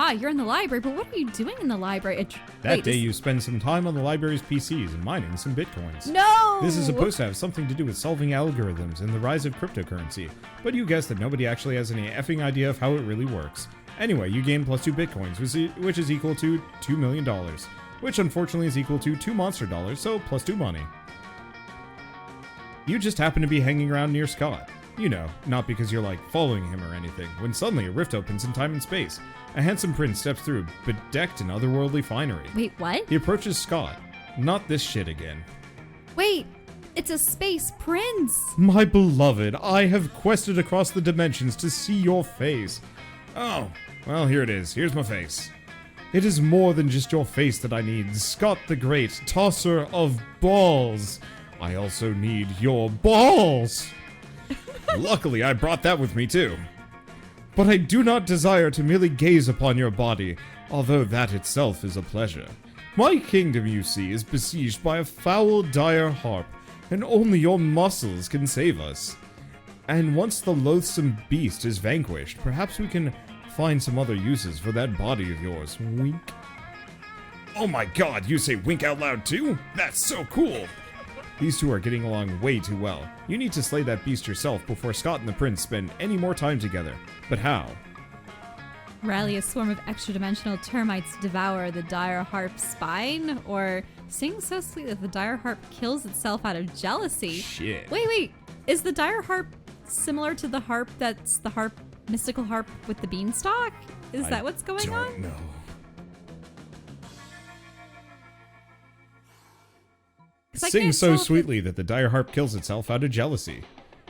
Ah, you're in the library, but what are you doing in the library? That day you spend some time on the library's PCs and mining some bitcoins. No! This is supposed to have something to do with solving algorithms and the rise of cryptocurrency, but you guessed that nobody actually has any effing idea of how it really works. Anyway, you gain +2 bitcoins, which is equal to $2 million, which unfortunately is equal to 2 monster dollars, so +2 money. You just happen to be hanging around near Scott. You know, not because you're like following him or anything, when suddenly a rift opens in time and space. A handsome prince steps through, bedecked in otherworldly finery. Wait, what? He approaches Scott. Not this shit again. Wait, it's a space prince! My beloved, I have quested across the dimensions to see your face. Oh, well, here it is. Here's my face. It is more than just your face that I need, Scott the Great, tosser of balls. I also need your balls. Luckily, I brought that with me too. But I do not desire to merely gaze upon your body, although that itself is a pleasure. My kingdom, you see, is besieged by a foul, dire harp, and only your muscles can save us. And once the loathsome beast is vanquished, perhaps we can find some other uses for that body of yours. Wink. Oh my god, you say wink out loud too? That's so cool! These two are getting along way too well. You need to slay that beast yourself before Scott and the prince spend any more time together. But how? Rally a swarm of extra-dimensional termites to devour the dire harp's spine? Or sing so sweet that the dire harp kills itself out of jealousy? Shit. Wait. Is the dire harp similar to the harp that's the harp, mystical harp with the beanstalk? Is that what's going on? I don't know. Sing so sweetly that the dire harp kills itself out of jealousy.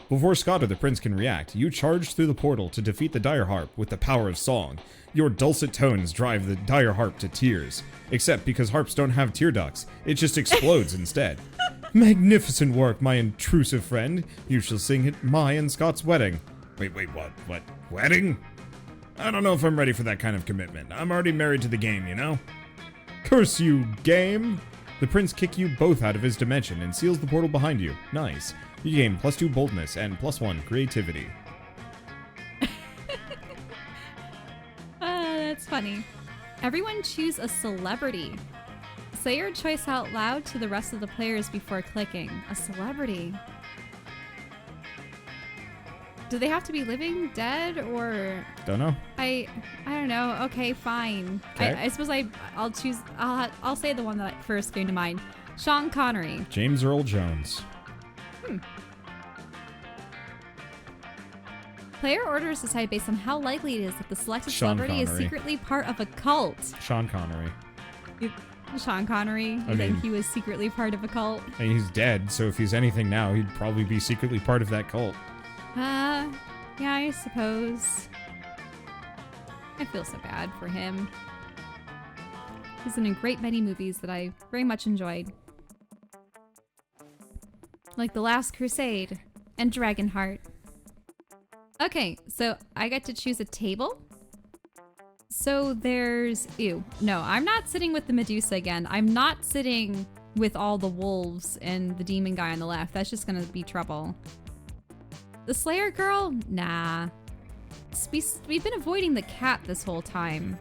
Before Scott or the prince can react, you charge through the portal to defeat the dire harp with the power of song. Your dulcet tones drive the dire harp to tears. Except because harps don't have tear ducts, it just explodes instead. Magnificent work, my intrusive friend. You shall sing at my and Scott's wedding. Wait, what? What? Wedding? I don't know if I'm ready for that kind of commitment. I'm already married to the game, you know? Curse you, game! The prince kicks you both out of his dimension and seals the portal behind you. Nice. You gain +2 boldness and +1 creativity. That's funny. Everyone choose a celebrity. Say your choice out loud to the rest of the players before clicking. A celebrity. Do they have to be living, dead, or? Don't know. I don't know. Okay, fine. Okay. I suppose I'll choose. I'll say the one that first came to mind. Sean Connery. James Earl Jones. Player orders decide based on how likely it is that the selected celebrity is secretly part of a cult. Sean Connery. Sean Connery? You think he was secretly part of a cult? And he's dead, so if he's anything now, he'd probably be secretly part of that cult. Yeah, I suppose. I feel so bad for him. He's in a great many movies that I very much enjoyed. Like The Last Crusade and Dragonheart. Okay, so I get to choose a table. So there's... Ew. No, I'm not sitting with the Medusa again. I'm not sitting with all the wolves and the demon guy on the left. That's just gonna be trouble. The Slayer girl? Nah. We've been avoiding the cat this whole time.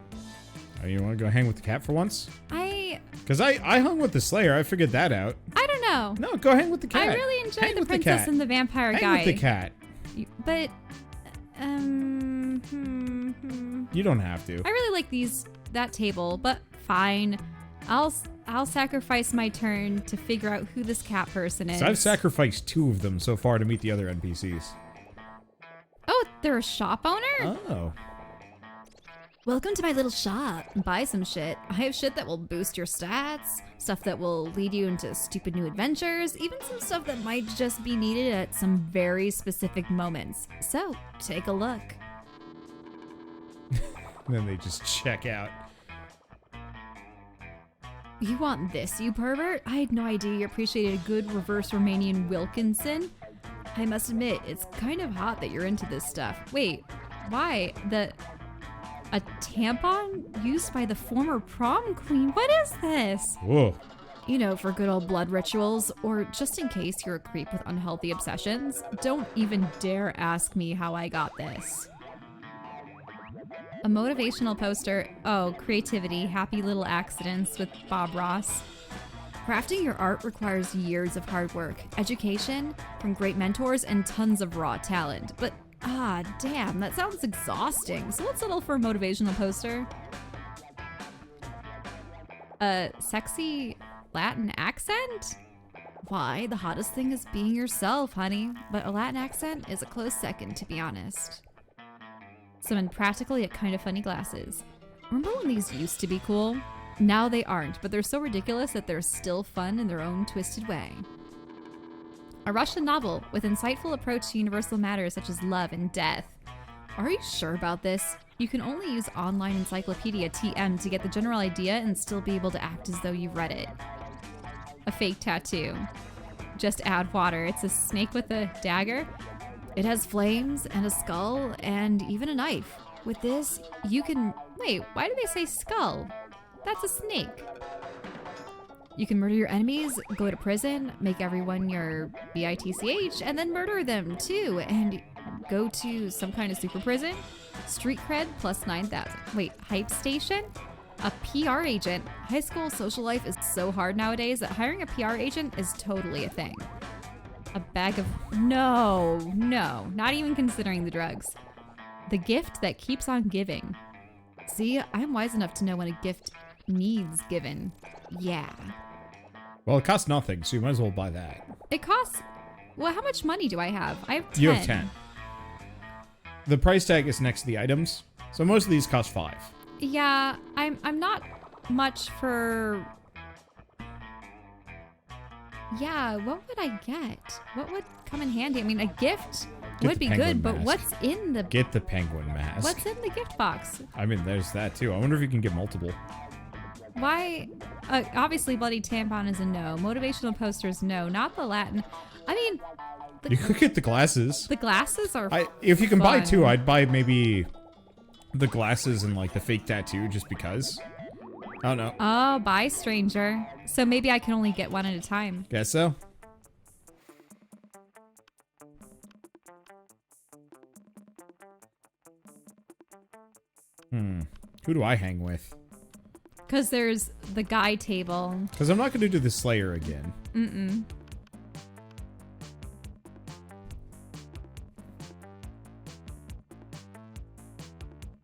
Oh, you want to go hang with the cat for once? Because I hung with the Slayer. I figured that out. I don't know. No, go hang with the cat. I really enjoyed the princess and the vampire guy. Hang with the cat. But, You don't have to. I really like that table, but fine. I'll sacrifice my turn to figure out who this cat person is. So I've sacrificed 2 of them so far to meet the other NPCs. Oh, they're a shop owner? Oh. Welcome to my little shop. Buy some shit. I have shit that will boost your stats, stuff that will lead you into stupid new adventures, even some stuff that might just be needed at some very specific moments. So, take a look. And then they just check out. You want this, you pervert? I had no idea you appreciated a good reverse Romanian Wilkinson. I must admit, it's kind of hot that you're into this stuff. Wait, why? A tampon used by the former prom queen? What is this? Whoa. You know, for good old blood rituals, or just in case you're a creep with unhealthy obsessions. Don't even dare ask me how I got this. A motivational poster. Oh, creativity, happy little accidents with Bob Ross. Crafting your art requires years of hard work, education from great mentors, and tons of raw talent. But, damn, that sounds exhausting. So let's settle for a motivational poster. A sexy Latin accent? Why, the hottest thing is being yourself, honey. But a Latin accent is a close second, to be honest. Some impractical yet kind of funny glasses. Remember when these used to be cool? Now they aren't, but they're so ridiculous that they're still fun in their own twisted way. A Russian novel with insightful approach to universal matters such as love and death. Are you sure about this? You can only use online encyclopedia TM to get the general idea and still be able to act as though you've read it. A fake tattoo. Just add water. It's a snake with a dagger. It has flames and a skull and even a knife. With this, you can... Wait, why do they say skull? That's a snake. You can murder your enemies, go to prison, make everyone your bitch, and then murder them too, and go to some kind of super prison. Street cred plus 9,000. Wait, hype station? A PR agent. High school social life is so hard nowadays that hiring a PR agent is totally a thing. A bag of... No, not even considering the drugs. The gift that keeps on giving. See, I'm wise enough to know when a gift needs given. Yeah. Well, it costs nothing, so you might as well buy that. It costs... Well, how much money do I have? I have 10. You have 10. The price tag is next to the items, so most of these cost 5. Yeah, I'm not much for... Yeah, what would I get? What would come in handy? I mean, a gift would be good, but what's in the... Get the penguin mask. What's in the gift box? I mean, there's that too. I wonder if you can get multiple. Why? Obviously, bloody tampon is a no. Motivational posters, no. Not the Latin. I mean... You could get the glasses. The glasses are if you can buy fun. 2, I'd buy maybe the glasses and like the fake tattoo just because. I don't know. Oh, bye, stranger. So maybe I can only get one at a time. Guess so. Who do I hang with? Because there's the guy table. Because I'm not going to do the Slayer again. Mm-mm.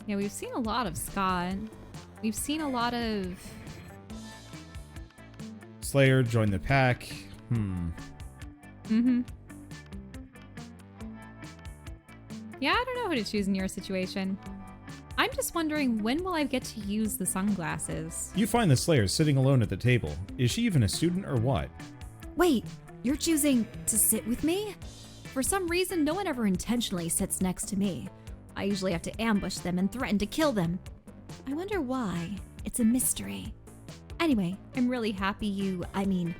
Yeah, we've seen a lot of Scott. We've seen a lot of... Slayer, join the pack. Mm-hmm. Yeah, I don't know who to choose in your situation. I'm just wondering, when will I get to use the sunglasses? You find the Slayer sitting alone at the table. Is she even a student or what? Wait, you're choosing to sit with me? For some reason, no one ever intentionally sits next to me. I usually have to ambush them and threaten to kill them. I wonder why. It's a mystery. Anyway, I'm really happy I'm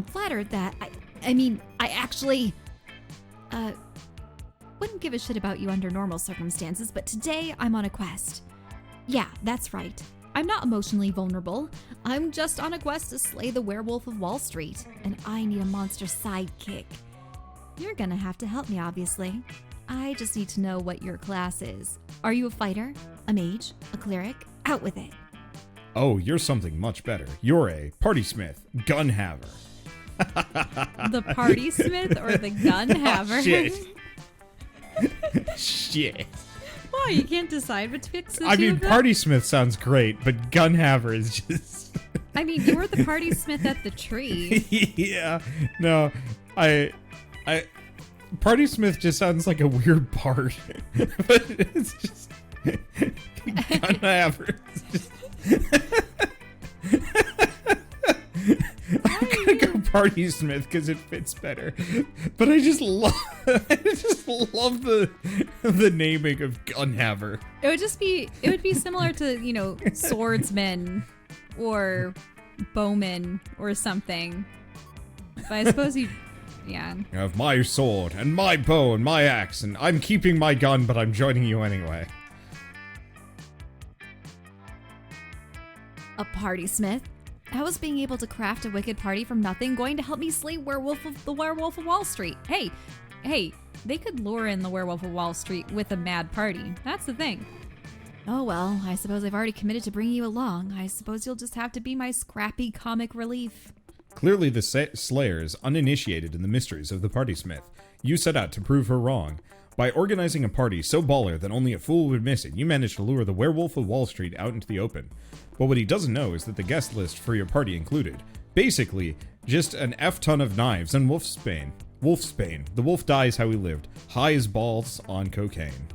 flattered that I actually, wouldn't give a shit about you under normal circumstances, but today I'm on a quest. Yeah, that's right. I'm not emotionally vulnerable. I'm just on a quest to slay the werewolf of Wall Street, and I need a monster sidekick. You're gonna have to help me, obviously. I just need to know what your class is. Are you a fighter? A mage? A cleric? Out with it. Oh, you're something much better. You're a party smith, gun haver. The party smith or the gun haver? Oh, shit. Shit. Why, you can't decide betwixt the two I mean, of them? party smith sounds great, but gun haver is just... I mean, you were the party smith at the tree. Yeah. No, Party Smith just sounds like a weird part. But it's just... Gun haver. I'm gonna go Party Smith because it fits better. But I just love the naming of gun haver. It would be similar to, swordsman or bowman or something. But I suppose yeah. You have my sword and my bow and my axe, and I'm keeping my gun, but I'm joining you anyway. A party smith? How is being able to craft a wicked party from nothing going to help me slay the werewolf of Wall Street? Hey, they could lure in the werewolf of Wall Street with a mad party. That's the thing. Oh well, I suppose I've already committed to bringing you along. I suppose you'll just have to be my scrappy comic relief. Clearly the Slayer is uninitiated in the mysteries of the party smith. You set out to prove her wrong. By organizing a party so baller that only a fool would miss it, you managed to lure the werewolf of Wall Street out into the open. But what he doesn't know is that the guest list for your party included, basically, just an F-ton of knives and wolfsbane. Wolfsbane. The wolf dies how he lived, high as balls on cocaine.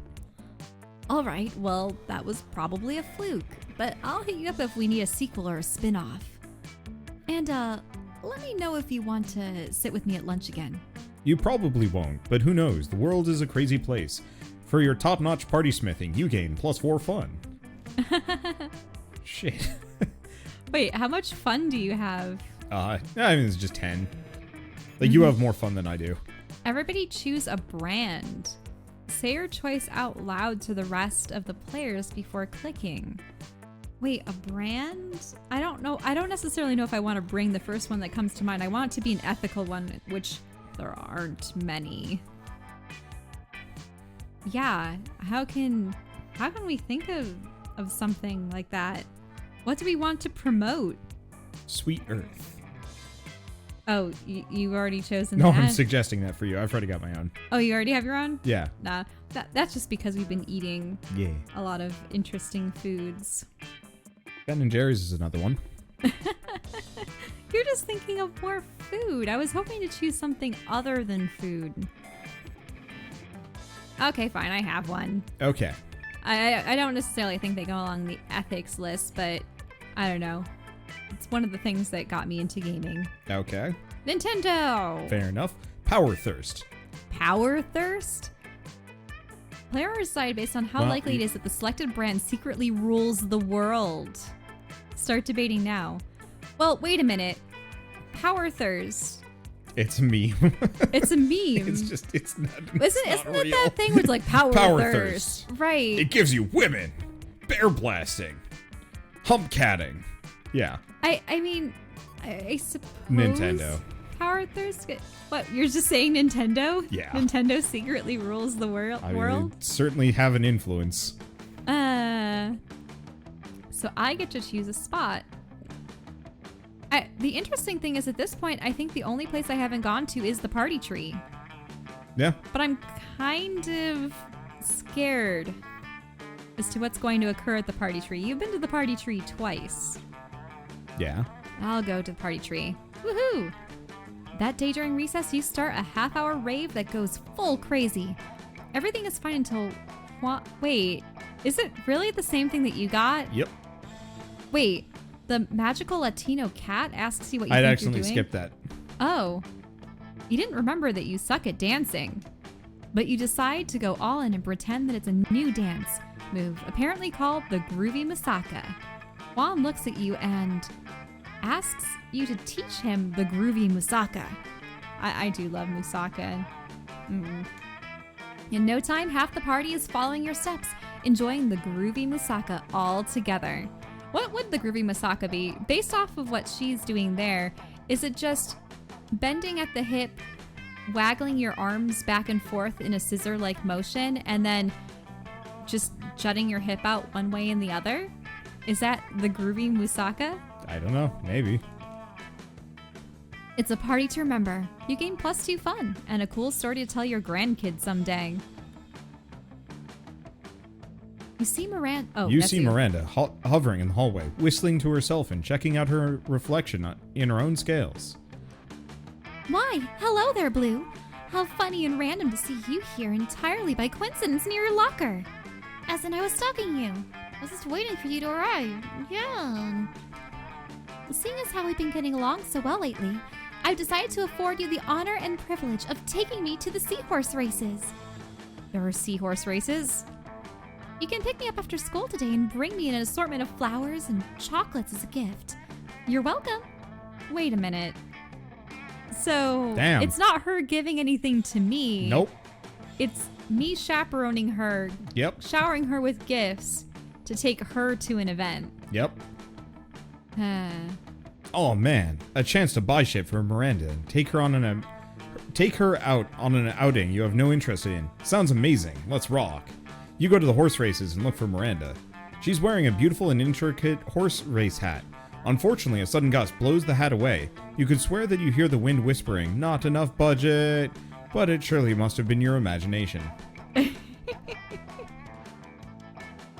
Alright, well, that was probably a fluke, but I'll hit you up if we need a sequel or a spin-off. And, let me know if you want to sit with me at lunch again. You probably won't, but who knows, the world is a crazy place. For your top-notch party smithing, you gain +4 fun. Shit. Wait, how much fun do you have? I mean, it's just 10. Like, you have more fun than I do. Everybody choose a brand. Say your choice out loud to the rest of the players before clicking. Wait, a brand? I don't know. I don't necessarily know if I want to bring the first one that comes to mind. I want it to be an ethical one, which there aren't many. Yeah, how can we think of something like that? What do we want to promote? Sweet Earth. Oh, you've already chosen No, that? I'm suggesting that for you. I've already got my own. Oh, you already have your own? Yeah. Nah, that's just because we've been eating Yeah. a lot of interesting foods. Ben & Jerry's is another one. You're just thinking of more food. I was hoping to choose something other than food. Okay, fine. I have one. Okay. I don't necessarily think they go along the ethics list, but I don't know. It's one of the things that got me into gaming. Okay. Nintendo! Fair enough. Power Thirst. Power Thirst? Players decide based on how likely it is that the selected brand secretly rules the world. Start debating now. Well, wait a minute. Power Thirst. It's a meme. It's a meme. it's not. Isn't it that thing where it's like Power Thirst? Right. It gives you women, bear blasting, hump catting. Yeah. I mean, I suppose. Nintendo. Power Thirst. What? You're just saying Nintendo? Yeah. Nintendo secretly rules the world. I mean, they certainly have an influence. So I get to choose a spot. The interesting thing is at this point, I think the only place I haven't gone to is the party tree. Yeah. But I'm kind of scared as to what's going to occur at the party tree. You've been to the party tree twice. Yeah. I'll go to the party tree. Woohoo! That day during recess, you start a half-hour rave that goes full crazy. Everything is fine until... Wait, is it really the same thing that you got? Yep. Wait, the magical Latino cat asks you what you think you're doing? I'd accidentally skipped that. Oh. You didn't remember that you suck at dancing. But you decide to go all in and pretend that it's a new dance move, apparently called the groovy moussaka. Juan looks at you and asks you to teach him the groovy moussaka. I do love moussaka. In no time, half the party is following your steps, enjoying the groovy moussaka all together. What would the groovy moussaka be? Based off of what she's doing there, is it just bending at the hip, waggling your arms back and forth in a scissor-like motion, and then just jutting your hip out one way and the other? Is that the groovy moussaka? I don't know. Maybe. It's a party to remember. You gain +2 fun and a cool story to tell your grandkids someday. You see Miranda. Oh, you see Miranda hovering in the hallway, whistling to herself and checking out her reflection in her own scales. Why, hello there, Blue. How funny and random to see you here entirely by coincidence near your locker. As in, I was stalking you. I was just waiting for you to arrive. Yeah. Seeing as how we've been getting along so well lately, I've decided to afford you the honor and privilege of taking me to the seahorse races. There are seahorse races? You can pick me up after school today and bring me an assortment of flowers and chocolates as a gift. You're welcome. Wait a minute. So, Damn. It's not her giving anything to me. Nope. It's me chaperoning her, Yep. showering her with gifts to take her to an event. Yep. Oh man, a chance to buy shit for Miranda and take her out on an outing you have no interest in. Sounds amazing. Let's rock. You go to the horse races and look for Miranda. She's wearing a beautiful and intricate horse race hat. Unfortunately, a sudden gust blows the hat away. You could swear that you hear the wind whispering, "Not enough budget," but it surely must have been your imagination.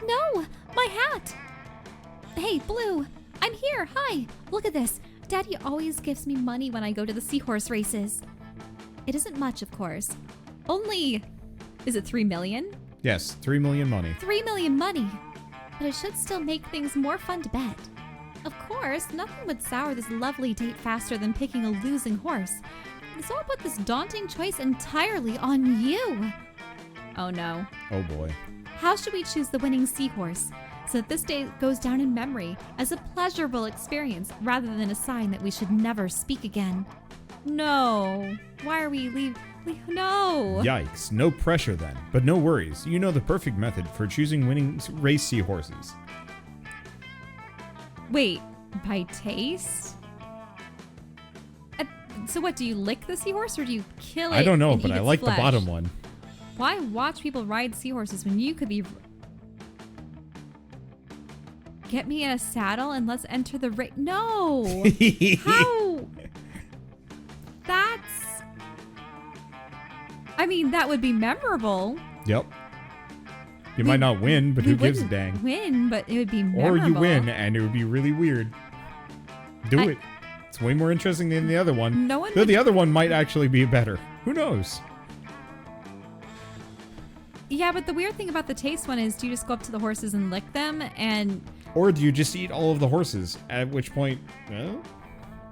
No, my hat! Hey, Blue, I'm here. Hi, look at this. Daddy always gives me money when I go to the seahorse races. It isn't much, of course. Only, is it 3 million? Yes, 3 million money. 3 million money. But it should still make things more fun to bet. Of course, nothing would sour this lovely date faster than picking a losing horse. So I'll put this daunting choice entirely on you. Oh no. Oh boy. How should we choose the winning seahorse so that this day goes down in memory as a pleasurable experience rather than a sign that we should never speak again? No. Why are we no. Yikes, no pressure then. But no worries, you know the perfect method for choosing winning race seahorses. Wait, by taste? So what, do you lick the seahorse or do you kill it? I don't know, and but eat I its like flesh? the bottom one. Why watch people ride seahorses when you could be... Get me in a saddle and let's enter the race. No! How? That's... I mean, that would be memorable. Yep. You might not win, but who gives a dang? Win, but it would be memorable. Or you win, and it would be really weird. Do it. It's way more interesting than the other one. No one Though the other one might actually be better. Who knows? Yeah, but the weird thing about the taste one is, do you just go up to the horses and lick them and... Or do you just eat all of the horses? At which point...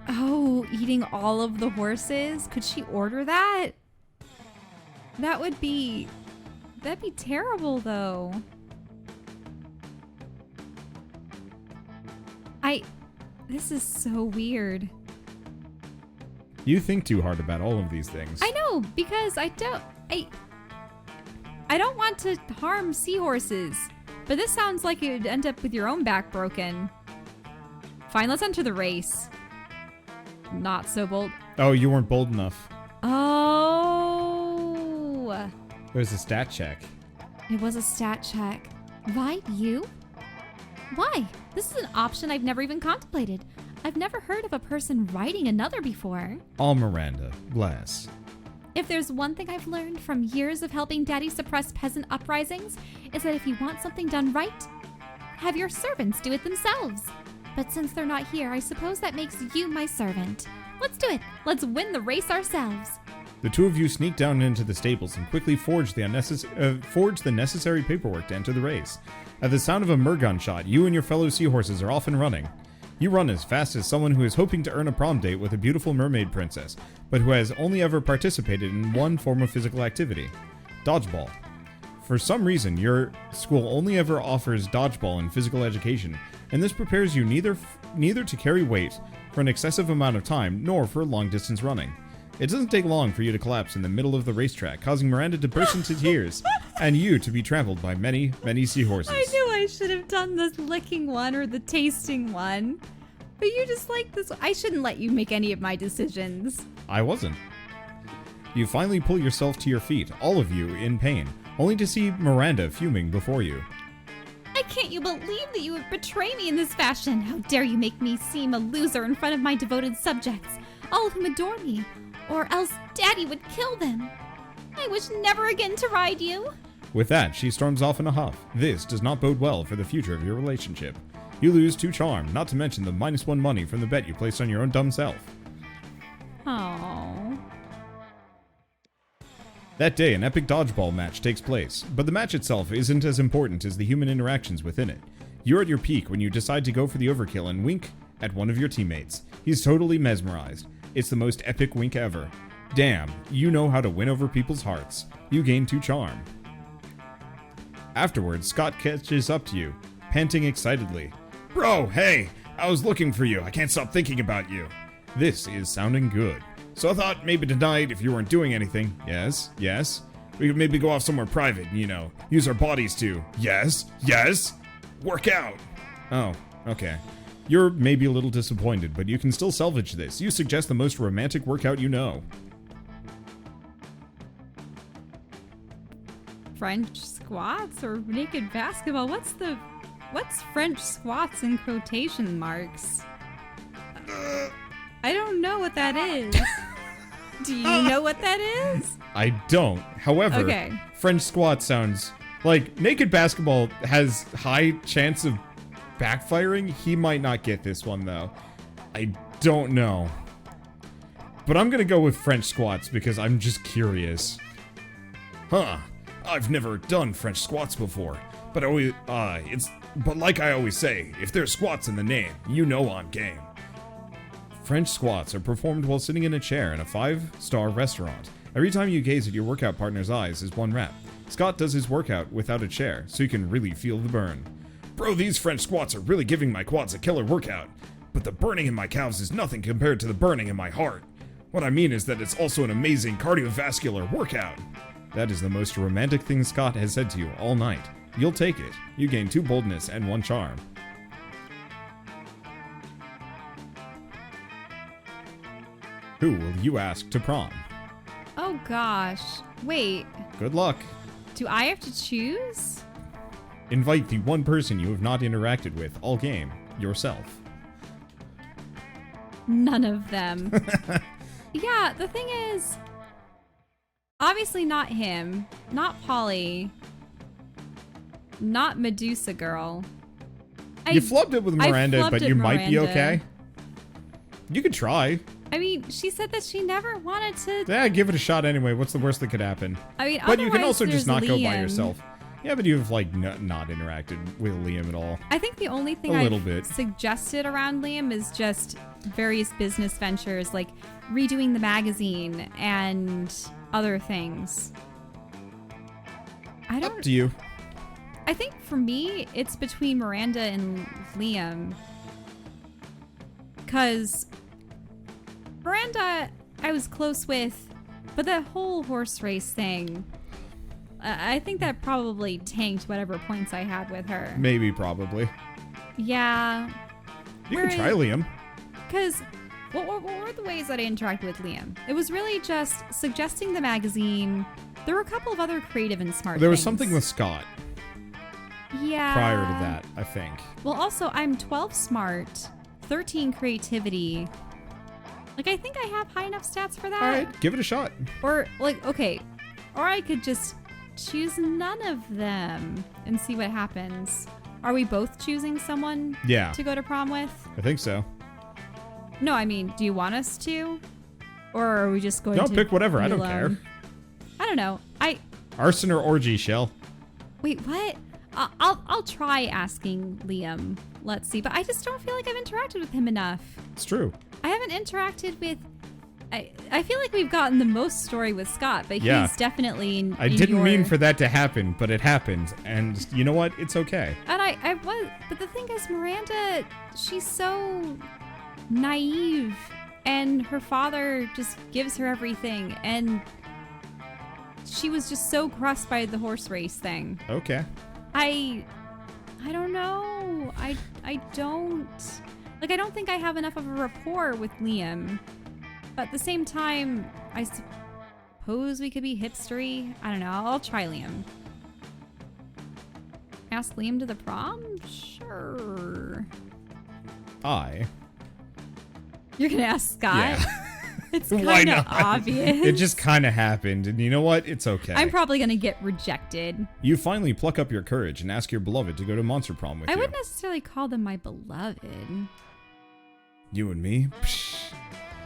Oh, eating all of the horses? Could she order that? That would be... That'd be terrible, though. This is so weird. You think too hard about all of these things. I know, because I don't want to harm seahorses. But this sounds like you'd end up with your own back broken. Fine, let's enter the race. Not so bold. Oh, you weren't bold enough. Oh. There's a stat check. It was a stat check. Ride you? Why? This is an option I've never even contemplated. I've never heard of a person riding another before. All Miranda. Bless. If there's one thing I've learned from years of helping Daddy suppress peasant uprisings, is that if you want something done right, have your servants do it themselves. But since they're not here, I suppose that makes you my servant. Let's do it. Let's win the race ourselves. The two of you sneak down into the stables and quickly forge the necessary paperwork to enter the race. At the sound of a Murgon shot, you and your fellow seahorses are off and running. You run as fast as someone who is hoping to earn a prom date with a beautiful mermaid princess, but who has only ever participated in one form of physical activity: dodgeball. For some reason, your school only ever offers dodgeball in physical education, and this prepares you neither to carry weight for an excessive amount of time, nor for long-distance running. It doesn't take long for you to collapse in the middle of the racetrack, causing Miranda to burst into tears, and you to be trampled by many, many seahorses. I knew I should have done the licking one or the tasting one. But you just like this. I shouldn't let you make any of my decisions. I wasn't. You finally pull yourself to your feet, all of you in pain, only to see Miranda fuming before you. Can't you believe that you would betray me in this fashion? How dare you make me seem a loser in front of my devoted subjects, all of whom adore me, or else Daddy would kill them. I wish never again to ride you. With that, she storms off in a huff. This does not bode well for the future of your relationship. You lose 2 charm, not to mention the -1 money from the bet you placed on your own dumb self. Oh. That day, an epic dodgeball match takes place, but the match itself isn't as important as the human interactions within it. You're at your peak when you decide to go for the overkill and wink at one of your teammates. He's totally mesmerized. It's the most epic wink ever. Damn, you know how to win over people's hearts. You gain 2 charm. Afterwards, Scott catches up to you, panting excitedly. Bro, hey, I was looking for you. I can't stop thinking about you. This is sounding good. So I thought maybe tonight, if you weren't doing anything, yes, we could maybe go off somewhere private, use our bodies to, yes, work out. Oh, okay. You're maybe a little disappointed, but you can still salvage this. You suggest the most romantic workout you know. French squats or naked basketball? What's French squats in quotation marks? I don't know what that is. Do you know what that is? I don't. However, Okay. French squat sounds like naked basketball has high chance of backfiring. He might not get this one though. I don't know. But I'm gonna go with French squats because I'm just curious. Huh. I've never done French squats before. But but like I always say, if there's squats in the name, you know I'm game. French squats are performed while sitting in a chair in a 5-star restaurant. Every time you gaze at your workout partner's eyes is 1 rep. Scott does his workout without a chair, so you can really feel the burn. Bro, these French squats are really giving my quads a killer workout. But the burning in my calves is nothing compared to the burning in my heart. What I mean is that it's also an amazing cardiovascular workout. That is the most romantic thing Scott has said to you all night. You'll take it. You gain 2 boldness and 1 charm. Who will you ask to prom? Oh gosh. Wait, Good luck. do I have to choose? Invite the one person you have not interacted with all game, yourself. None of them. Yeah, the thing is, obviously not him, not Polly, not Medusa girl. You flubbed it with Miranda, flubbed but it, you might be Miranda. okay. You could try. I mean, she said that she never wanted to. Yeah, give it a shot anyway. What's the worst that could happen? I mean, But you can otherwise also just there's not go by Liam. yourself. Yeah, but you've like not interacted with Liam at all. I think the only thing A little I've bit. suggested around Liam is just various business ventures, like redoing the magazine and other things. I Up don't. to you. I think for me, it's between Miranda and Liam. Because Miranda, I was close with, but the whole horse race thing, I think that probably tanked whatever points I had with her. Maybe, probably. Yeah. You can try Liam. Because what were the ways that I interacted with Liam? It was really just suggesting the magazine. There were a couple of other creative and smart There was things. something with Scott Yeah. prior to that, I think. Well, also, I'm 12 smart, 13 creativity. Like, I think I have high enough stats for that. All right, give it a shot. Or, like, okay. Or I could just choose none of them and see what happens. Are we both choosing someone Yeah, to go to prom with? I think so. No, I mean, do you want us to? Or are we just going No, to pick whatever. I be don't alone? care. I don't know. Arson or orgy, Shell? Wait, what? I'll try asking Liam. Let's see. But I just don't feel like I've interacted with him enough. It's true. I haven't interacted with. I feel like we've gotten the most story with Scott, but Yeah. he's definitely in I didn't your, mean for that to happen, but it happened. And you know what? It's okay. And I was. But the thing is, Miranda, she's so naive, and her father just gives her everything, and she was just so crushed by the horse race thing. Okay. I don't know. I don't like. I don't think I have enough of a rapport with Liam. But at the same time, I suppose we could be hipstery. I don't know. I'll try Liam. Ask Liam to the prom? Sure. You're gonna ask Scott? Yeah. It's Why kind of not? obvious. It just kind of happened. And you know what? It's okay. I'm probably gonna get rejected. You finally pluck up your courage and ask your beloved to go to Monster Prom with I you. wouldn't necessarily call them my beloved. You and me? Psh,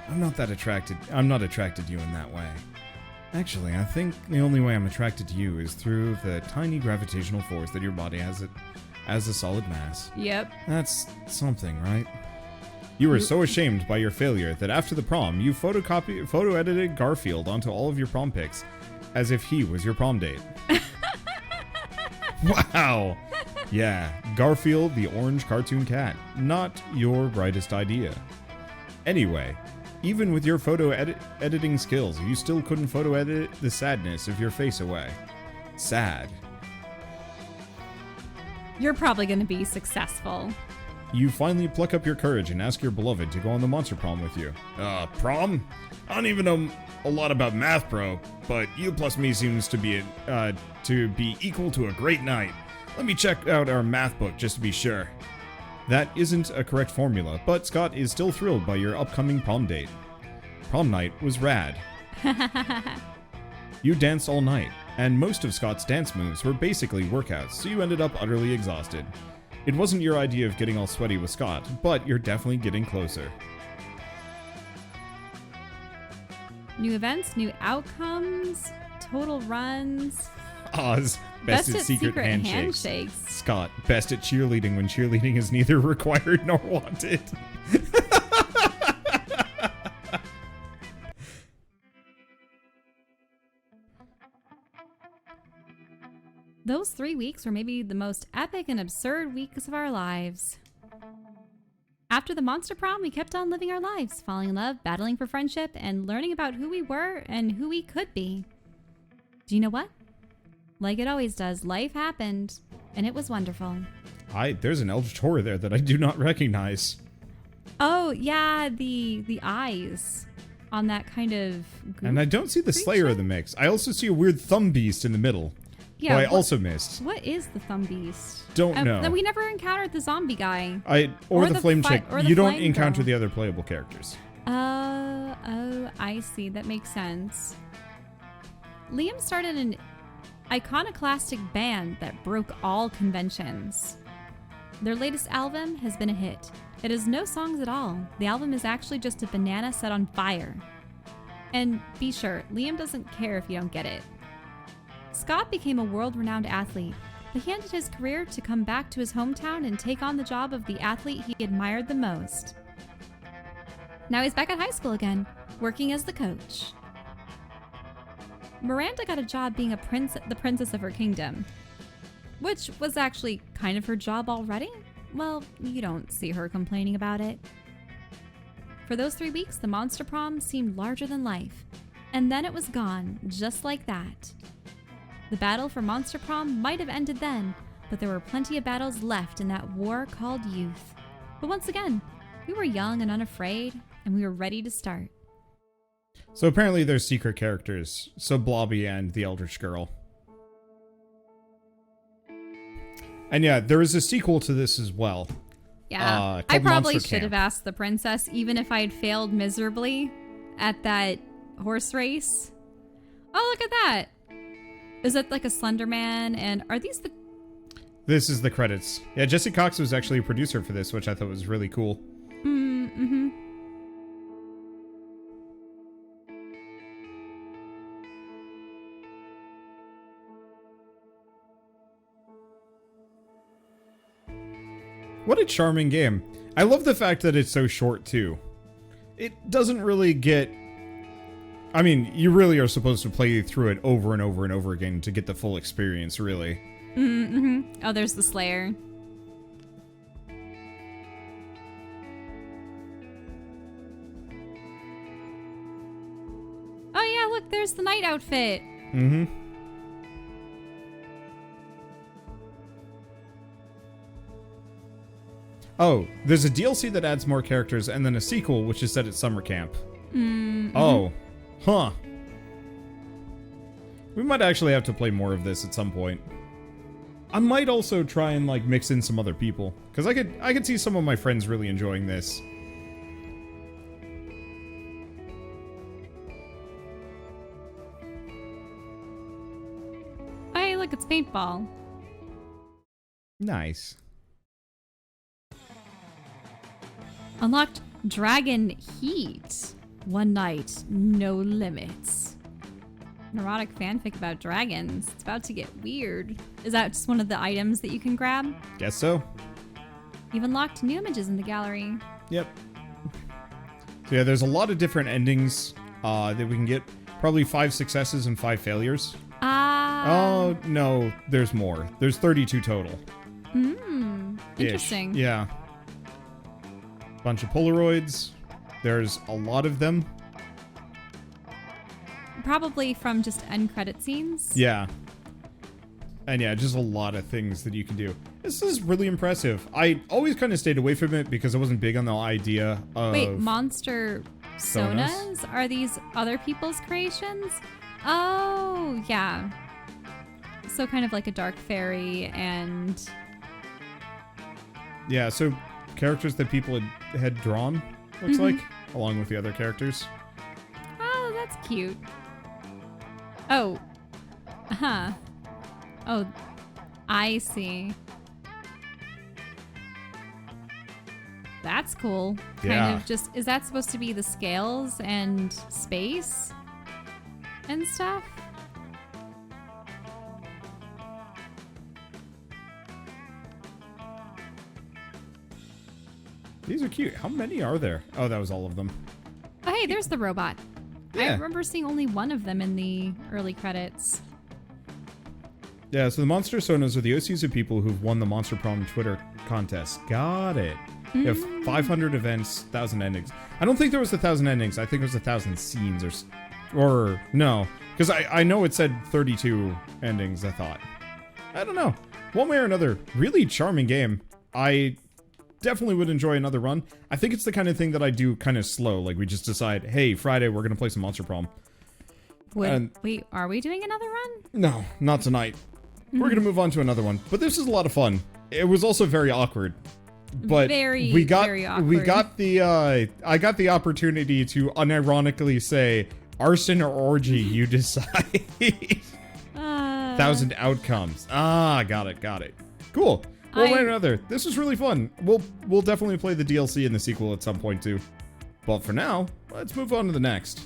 I'm not attracted to you in that way. Actually, I think the only way I'm attracted to you is through the tiny gravitational force that your body has as a solid mass. Yep. That's something, right? You were so ashamed by your failure that after the prom, you photo edited Garfield onto all of your prom pics, as if he was your prom date. Wow. Yeah, Garfield the orange cartoon cat. Not your brightest idea. Anyway, even with your photo editing skills, you still couldn't photo edit the sadness of your face away. Sad. You're probably gonna be successful. You finally pluck up your courage and ask your beloved to go on the Monster Prom with you. Prom? I don't even know a lot about math, bro, but you plus me seems to be equal to a great night. Let me check out our math book just to be sure. That isn't a correct formula, but Scott is still thrilled by your upcoming prom date. Prom night was rad. You danced all night, and most of Scott's dance moves were basically workouts, so you ended up utterly exhausted. It wasn't your idea of getting all sweaty with Scott, but you're definitely getting closer. New events, new outcomes, total runs. Oz, best at secret handshakes. Scott, best at cheerleading when cheerleading is neither required nor wanted. Those 3 weeks were maybe the most epic and absurd weeks of our lives. After the Monster Prom, we kept on living our lives, falling in love, battling for friendship, and learning about who we were and who we could be. Do you know what? Like it always does, life happened, and it was wonderful. There's an eldritch horror there that I do not recognize. Oh, yeah, the eyes on that kind of And I don't see the Slayer in the mix. I also see a weird thumb beast in the middle. Yeah, I also missed. What is the thumb beast? Don't know. We never encountered the zombie guy. Or the flame chick. Or the You don't flame encounter girl. the other playable characters. Oh, I see. That makes sense. Liam started an iconoclastic band that broke all conventions. Their latest album has been a hit. It has no songs at all. The album is actually just a banana set on fire. And be sure, Liam doesn't care if you don't get it. Scott became a world-renowned athlete, but he ended his career to come back to his hometown and take on the job of the athlete he admired the most. Now he's back at high school again, working as the coach. Miranda got a job being the princess of her kingdom, which was actually kind of her job already. Well, you don't see her complaining about it. For those 3 weeks, the Monster Prom seemed larger than life, and then it was gone, just like that. The battle for Monster Prom might have ended then, but there were plenty of battles left in that war called youth. But once again, we were young and unafraid, and we were ready to start. So apparently there's secret characters. So Blobby and the Eldritch Girl. And yeah, there is a sequel to this as well. Yeah, I called probably Monster should have Camp. asked the princess, even if I had failed miserably at that horse race. Oh, look at that. Is that like a Slender Man? And are these the... This is the credits. Yeah, Jesse Cox was actually a producer for this, which I thought was really cool. Mm-hmm. What a charming game. I love the fact that it's so short, too. It doesn't really get... I mean, you really are supposed to play through it over and over and over again to get the full experience, really. Mm-hmm. Oh, there's the Slayer. Oh yeah, look, there's the night outfit. Mm-hmm. Oh, there's a DLC that adds more characters, and then a sequel, which is set at summer camp. Mm-hmm. Oh. Huh. We might actually have to play more of this at some point. I might also try and, like, mix in some other people. Because I could see some of my friends really enjoying this. Hey, look, it's paintball. Nice. Unlocked Dragon Heat. One night, no limits. Neurotic fanfic about dragons. It's about to get weird. Is that just one of the items that you can grab? Guess so. You've unlocked new images in the gallery. Yep. So yeah, there's a lot of different endings that we can get. Probably 5 successes and 5 failures. Oh, no, there's more. There's 32 total. Interesting. Yeah. Bunch of Polaroids. There's a lot of them. Probably from just end credit scenes. Yeah. And yeah, just a lot of things that you can do. This is really impressive. I always kind of stayed away from it because I wasn't big on the idea of... Wait, Monster Sonas? Sonas? Are these other people's creations? Oh, yeah. So kind of like a dark fairy and... Yeah, so characters that people had drawn, looks like, along with the other characters. Oh, that's cute. Oh. Huh. Oh, I see. That's cool. Yeah. Kind of just, is that supposed to be the scales and space and stuff? These are cute. How many are there? Oh, that was all of them. Oh, hey, there's the robot. I Yeah. remember seeing only one of them in the early credits. Yeah, so the Monster Sonos are the OCs of people who've won the Monster Prom Twitter contest. Got it. You have 500 events, 1,000 endings. I don't think there was 1,000 endings. I think it was 1,000 scenes or no. Because I know it said 32 endings, I thought. I don't know. One way or another, really charming game. I definitely would enjoy another run. I think it's the kind of thing that I do kind of slow. Like we just decide, hey, Friday, we're going to play some Monster Prom. Wait, are we doing another run? No, not tonight. We're gonna move on to another one, but this is a lot of fun. It was also very awkward, but Very we got awkward. I got the opportunity to unironically say arson or orgy, you decide. 1,000 outcomes. Ah, got it. Cool. One way or another, this is really fun. We'll definitely play the DLC and the sequel at some point too. But for now, let's move on to the next.